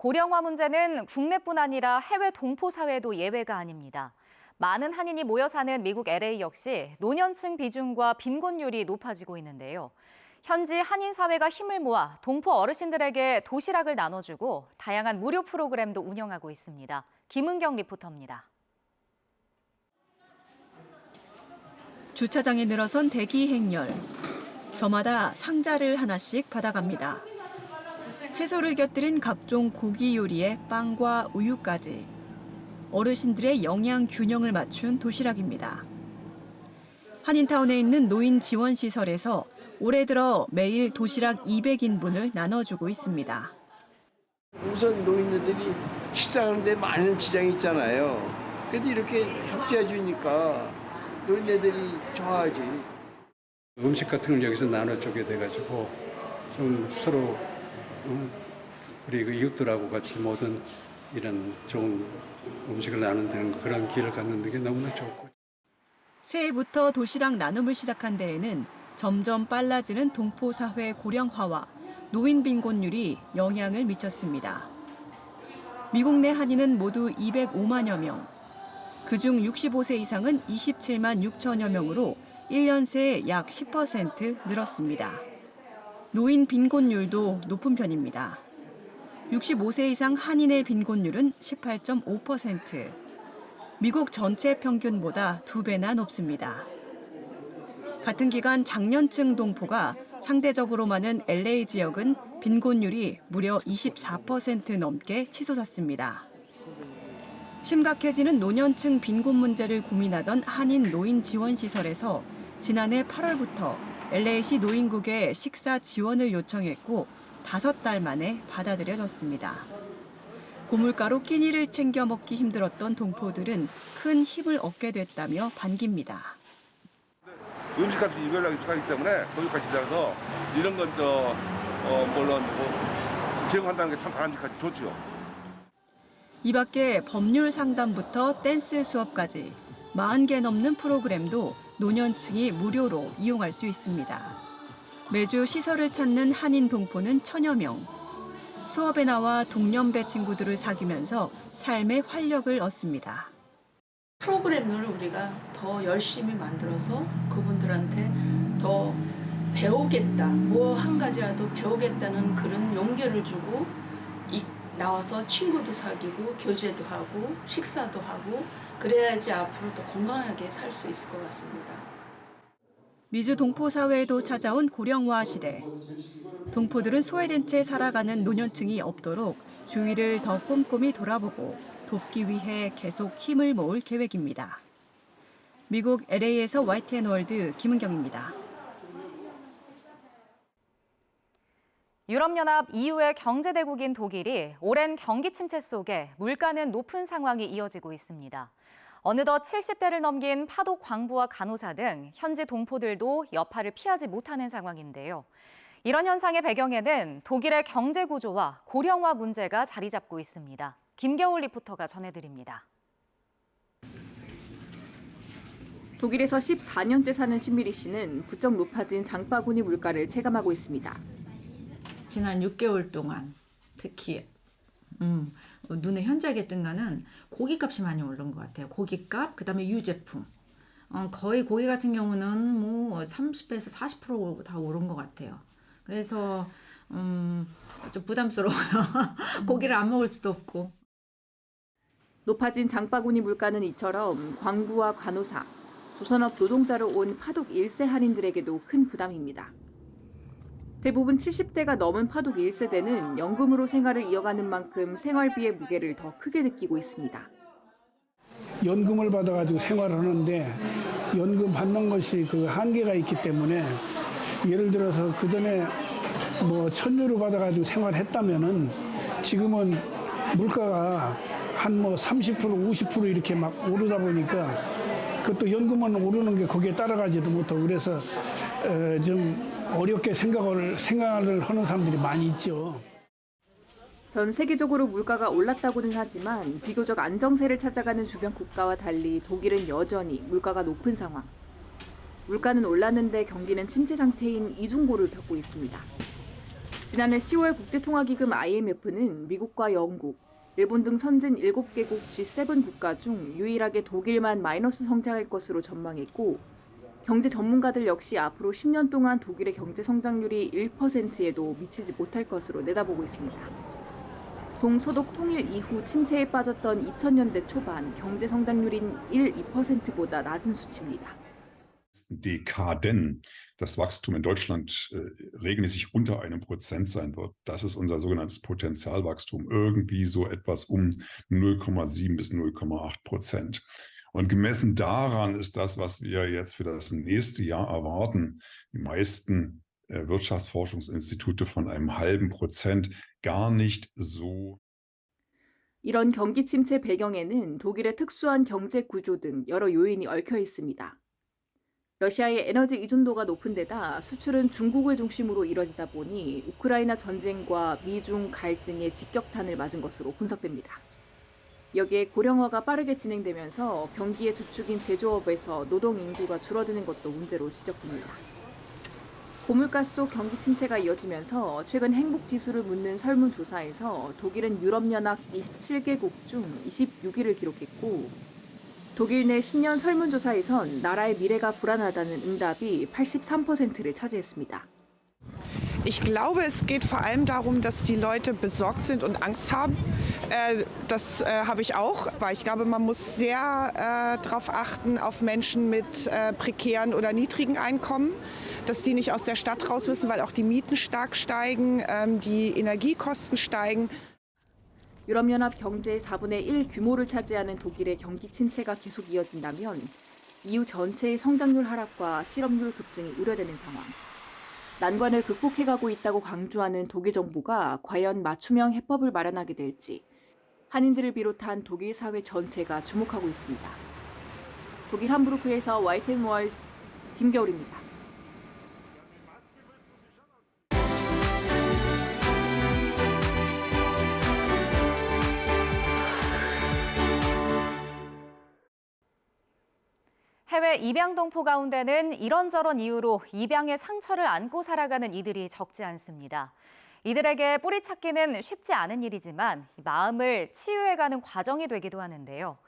고령화 문제는 국내뿐 아니라 해외 동포 사회도 예외가 아닙니다. 많은 한인이 모여 사는 미국 LA 역시 노년층 비중과 빈곤율이 높아지고 있는데요. 현지 한인 사회가 힘을 모아 동포 어르신들에게 도시락을 나눠주고 다양한 무료 프로그램도 운영하고 있습니다. 김은경 리포터입니다. 주차장에 늘어선 대기 행렬. 저마다 상자를 하나씩 받아갑니다. 채소를 곁들인 각종 고기 요리에 빵과 우유까지. 어르신들의 영양 균형을 맞춘 도시락입니다. 한인타운에 있는 노인 지원 시설에서 올해 들어 매일 도시락 200인분을 나눠주고 있습니다. 우선 노인들이 식사하는데 많은 지장이 있잖아요. 그래도 이렇게 협조해 주니까 노인네들이 좋아하지. 음식 같은 걸 여기서 나눠주게 돼가지고 좀 서로 우리 그 이웃들하고 같이 모든 이런 좋은 음식을 나누는 그런 기회를 갖는 게 너무나 좋고. 새해부터 도시락 나눔을 시작한 데에는 점점 빨라지는 동포 사회 고령화와 노인 빈곤율이 영향을 미쳤습니다. 미국 내 한인은 모두 205만여 명, 그중 65세 이상은 27만 6천여 명으로 1년 새에 약 10% 늘었습니다. 노인 빈곤율도 높은 편입니다. 65세 이상 한인의 빈곤율은 18.5%, 미국 전체 평균보다 2배나 높습니다. 같은 기간 장년층 동포가 상대적으로 많은 LA 지역은 빈곤율이 무려 24% 넘게 치솟았습니다. 심각해지는 노년층 빈곤 문제를 고민하던 한인 노인 지원 시설에서 지난해 8월부터 LA시 노인국에 식사 지원을 요청했고 5달 만에 받아들여졌습니다. 고물가로 끼니를 챙겨 먹기 힘들었던 동포들은 큰 힘을 얻게 됐다며 반깁니다. 음식값이 유별나게 비싸기 때문에 거기까지 들어서 이런 건 물론 제공한다는 게 참 바람직하지 좋지요. 이 밖에 법률 상담부터 댄스 수업까지 40개 넘는 프로그램도 노년층이 무료로 이용할 수 있습니다. 매주 시설을 찾는 한인 동포는 1000여 명. 수업에 나와 동년배 친구들을 사귀면서 삶의 활력을 얻습니다. 프로그램을 우리가 더 열심히 만들어서 그분들한테 더 배우겠다, 뭐 한 가지라도 배우겠다는 그런 용기를 주고 나와서 친구도 사귀고 교제도 하고 식사도 하고 그래야지 앞으로 더 건강하게 살 수 있을 것 같습니다. 미주 동포 사회에도 찾아온 고령화 시대. 동포들은 소외된 채 살아가는 노년층이 없도록 주위를 더 꼼꼼히 돌아보고 돕기 위해 계속 힘을 모을 계획입니다. 미국 LA에서 YTN월드 김은경입니다. 유럽연합 EU의 경제대국인 독일이 오랜 경기 침체 속에 물가는 높은 상황이 이어지고 있습니다. 어느덧 70대를 넘긴 파독 광부와 간호사 등 현지 동포들도 여파를 피하지 못하는 상황인데요. 이런 현상의 배경에는 독일의 경제 구조와 고령화 문제가 자리 잡고 있습니다. 김겨울 리포터가 전해드립니다. 독일에서 14년째 사는 신미리 씨는 부쩍 높아진 장바구니 물가를 체감하고 있습니다. 지난 6개월 동안 특히 눈에 현저하게 뜬 거는 고기값이 많이 오른 것 같아요. 고기값, 그다음에 유제품. 거의 고기 같은 경우는 뭐 30에서 40% 다 오른 것 같아요. 그래서 좀 부담스러워요. 고기를 안 먹을 수도 없고. 높아진 장바구니 물가는 이처럼 광부와 간호사, 조선업 노동자로 온 파독 1세 한인들에게도 큰 부담입니다. 대부분 70대가 넘은 파독 1세대는 연금으로 생활을 이어가는 만큼 생활비의 무게를 더 크게 느끼고 있습니다. 연금을 받아가지고 생활을 하는데 연금 받는 것이 그 한계가 있기 때문에 예를 들어서 그전에 뭐 1,000유로 받아가지고 생활했다면은 지금은 물가가 한 뭐 30% 50% 이렇게 막 오르다 보니까 그것도 연금은 오르는 게 거기에 따라가지도 못하고 그래서 좀 어렵게 생각을 하는 사람들이 많이 있죠. 전 세계적으로 물가가 올랐다고는 하지만 비교적 안정세를 찾아가는 주변 국가와 달리 독일은 여전히 물가가 높은 상황. 물가는 올랐는데 경기는 침체 상태인 이중고를 겪고 있습니다. 지난해 10월 국제통화기금 IMF는 미국과 영국, 일본 등 선진 7개국 G7 국가 중 유일하게 독일만 마이너스 성장할 것으로 전망했고 경제 전문가들 역시 앞으로 10년 동안 독일의 경제 성장률이 1%에도 미치지 못할 것으로 내다보고 있습니다. 동서독 통일 이후 침체에 빠졌던 2000년대 초반 경제 성장률인 2%보다 낮은 수치입니다. Dekaden das Wachstum in Deutschland regelmäßig unter 1% sein wird. Das ist unser sogenanntes Potenzialwachstum, irgendwie so etwas um 0,7 bis 0,8%. Und gemessen daran ist das, was wir jetzt für das nächste Jahr erwarten, die meisten Wirtschaftsforschungsinstitute von einem halben Prozent gar nicht so. 이런 경기 침체 배경에는 독일의 특수한 경제 구조 등 여러 요인이 얽혀 있습니다. 러시아의 에너지 의존도가 높은 데다 수출은 중국을 중심으로 이뤄지다 보니 우크라이나 전쟁과 미중 갈등의 직격탄을 맞은 것으로 분석됩니다. 여기에 고령화가 빠르게 진행되면서 경기의 주축인 제조업에서 노동 인구가 줄어드는 것도 문제로 지적됩니다. 고물가 속 경기 침체가 이어지면서 최근 행복지수를 묻는 설문조사에서 독일은 유럽연합 27개국 중 26위를 기록했고 독일 내 신년 설문조사에선 나라의 미래가 불안하다는 응답이 83%를 차지했습니다. Ich glaube, es geht vor allem darum, dass die Leute besorgt sind und Angst haben. Das habe ich auch, weil ich glaube, man muss sehr darauf achten, auf Menschen mit prekären oder niedrigen Einkommen, dass die nicht aus der Stadt raus müssen, weil auch die Mieten stark steigen, die Energiekosten steigen. 유럽연합 경제의 4분의 1 규모를 차지하는 독일의 경기 침체가 계속 이어진다면 EU 전체의 성장률 하락과 실업률 급증이 우려되는 상황. 난관을 극복해가고 있다고 강조하는 독일 정부가 과연 맞춤형 해법을 마련하게 될지 한인들을 비롯한 독일 사회 전체가 주목하고 있습니다. 독일 함부르크에서 YTN-월드 김겨울입니다. 해외 입양 동포 가운데는 이런저런 이유로 입양의 상처를 안고 살아가는 이들이 적지 않습니다. 이들에게 뿌리 찾기는 쉽지 않은 일이지만 마음을 치유해가는 과정이 되기도 하는데요.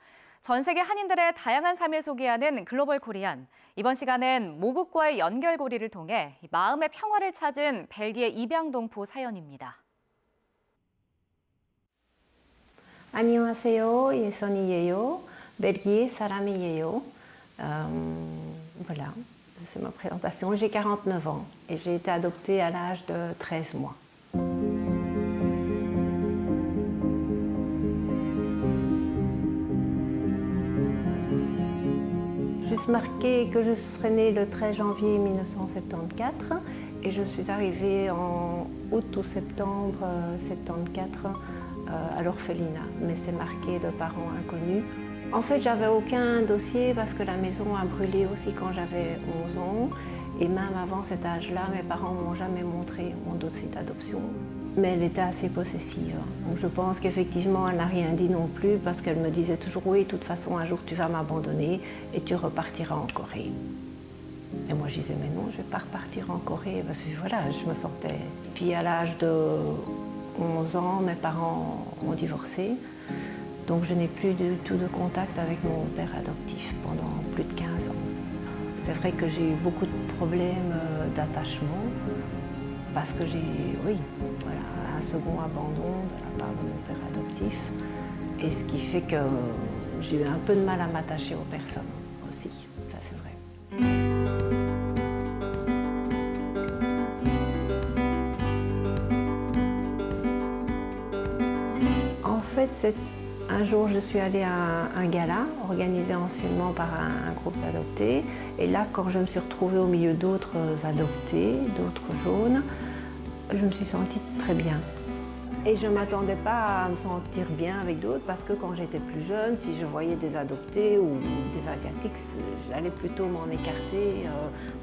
전 세계 한인들의 다양한 삶을 소개하는 글로벌 코리안. 이번 시간은 모국과의 연결고리를 통해 마음의 평화를 찾은 벨기에 입양 동포 사연입니다. 안녕하세요. 예선이에요. 벨기에 사람이에요. Voilà, c'est ma présentation. J'ai 49 ans et j'ai été adoptée à l'âge de 13 mois. Juste marqué que je serais née le 13 janvier 1974 et je suis arrivée en août ou septembre 74 à l'orphelinat, mais c'est marqué de parents inconnus. En fait, j'avais aucun dossier parce que la maison a brûlé aussi quand j'avais 11 ans. Et même avant cet âge-là, mes parents ne m'ont jamais montré mon dossier d'adoption. Mais elle était assez possessive. Donc je pense qu'effectivement, elle n'a rien dit non plus parce qu'elle me disait toujours « Oui, de toute façon, un jour, tu vas m'abandonner et tu repartiras en Corée. » Et moi, je disais « Mais non, je ne vais pas repartir en Corée. » Parce que voilà, je me sentais... Puis à l'âge de 11 ans, mes parents ont divorcé. Donc je n'ai plus du tout de contact avec mon père adoptif pendant plus de 15 ans. C'est vrai que j'ai eu beaucoup de problèmes d'attachement parce que j'ai, voilà, un second abandon de la part de mon père adoptif. Et ce qui fait que j'ai eu un peu de mal à m'attacher aux personnes aussi, ça c'est vrai. En fait, un jour, je suis allée à un gala organisé anciennement par un groupe d'adoptés. Et là, quand je me suis retrouvée au milieu d'autres adoptés, d'autres jaunes, je me suis sentie très bien. Et je ne m'attendais pas à me sentir bien avec d'autres parce que quand j'étais plus jeune, si je voyais des adoptés ou des asiatiques, j'allais plutôt m'en écarter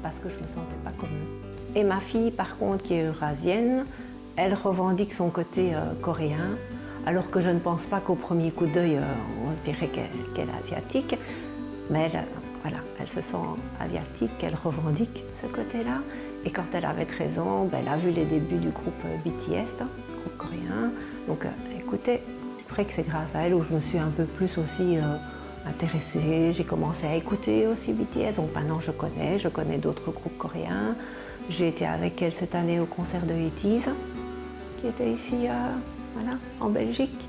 parce que je ne me sentais pas comme eux. Et ma fille, par contre, qui est eurasienne, elle revendique son côté coréen. Alors que je ne pense pas qu'au premier coup d'œil, on se dirait qu'elle est asiatique. Mais elle, voilà, elle se sent asiatique, elle revendique ce côté-là. Et quand elle avait 13 ans, elle a vu les débuts du groupe BTS, groupe coréen. Donc écoutez, c'est vrai que c'est grâce à elle où je me suis un peu plus aussi intéressée. J'ai commencé à écouter aussi BTS. Donc maintenant je connais d'autres groupes coréens. J'ai été avec elle cette année au concert de ITZY, qui était ici voilà, en Belgique.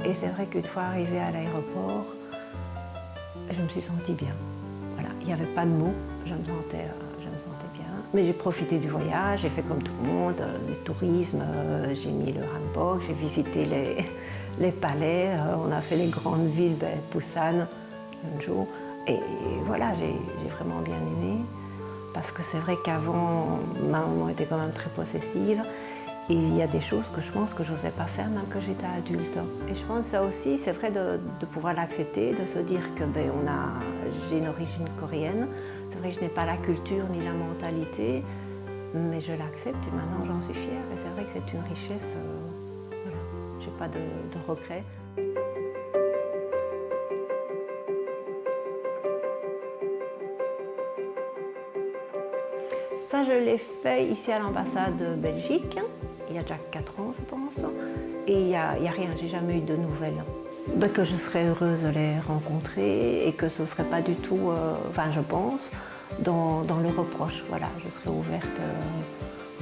Et c'est vrai qu'une fois arrivée à l'aéroport, je me suis sentie bien. Voilà, il n'y avait pas de mots, je me sentais bien. Mais j'ai profité du voyage, j'ai fait comme tout le monde, du tourisme, j'ai mis le hanbok, j'ai visité les palais, on a fait les grandes villes, Busan, Jeonju. Et voilà, j'ai vraiment bien aimé. Parce que c'est vrai qu'avant, ma maman était quand même très possessive. Et il y a des choses que je pense que je n'osais pas faire même que j'étais adulte. Et je pense que ça aussi, c'est vrai de pouvoir l'accepter, de se dire que j'ai une origine coréenne. C'est vrai que je n'ai pas la culture ni la mentalité, mais je l'accepte et maintenant j'en suis fière. Et c'est vrai que c'est une richesse, voilà, je n'ai pas de regrets. Ça, je l'ai fait ici à l'ambassade de Belgique, il y a déjà 4 ans, je pense. Et il n'y a rien, j'ai jamais eu de nouvelles. Que je serais heureuse de les rencontrer et que ce ne serait pas du tout, je pense, dans le reproche. Voilà, je serais ouverte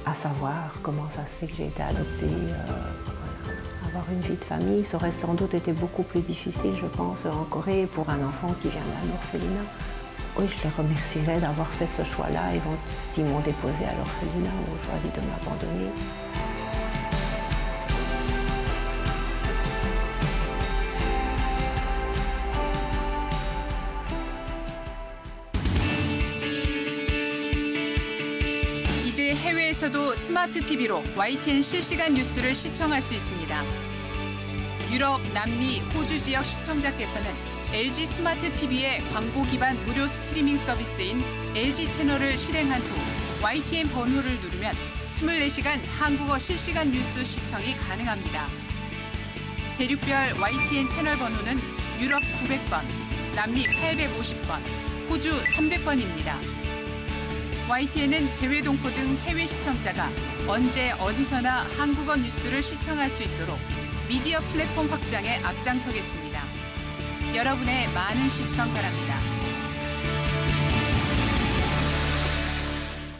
à savoir comment ça se fait que j'ai été adoptée. Voilà. Avoir une vie de famille, ça aurait sans doute été beaucoup plus difficile, je pense, en Corée pour un enfant qui vient d'un orphelinat. Oui, je les remercierais d'avoir fait ce choix-là et s'ils m'ont déposé à l'orphelinat ou choisi de m'abandonner. 이제 해외에서도 스마트 TV로 YTN 실시간 뉴스를 시청할 수 있습니다. 유럽, 남미, 호주 지역 시청자께서는 LG 스마트 TV의 광고 기반 무료 스트리밍 서비스인 LG 채널을 실행한 후 YTN 번호를 누르면 24시간 한국어 실시간 뉴스 시청이 가능합니다. 대륙별 YTN 채널 번호는 유럽 900번, 남미 850번, 호주 300번입니다. YTN은 재외동포 등 해외 시청자가 언제 어디서나 한국어 뉴스를 시청할 수 있도록 미디어 플랫폼 확장에 앞장서겠습니다. 여러분의 많은 시청 바랍니다.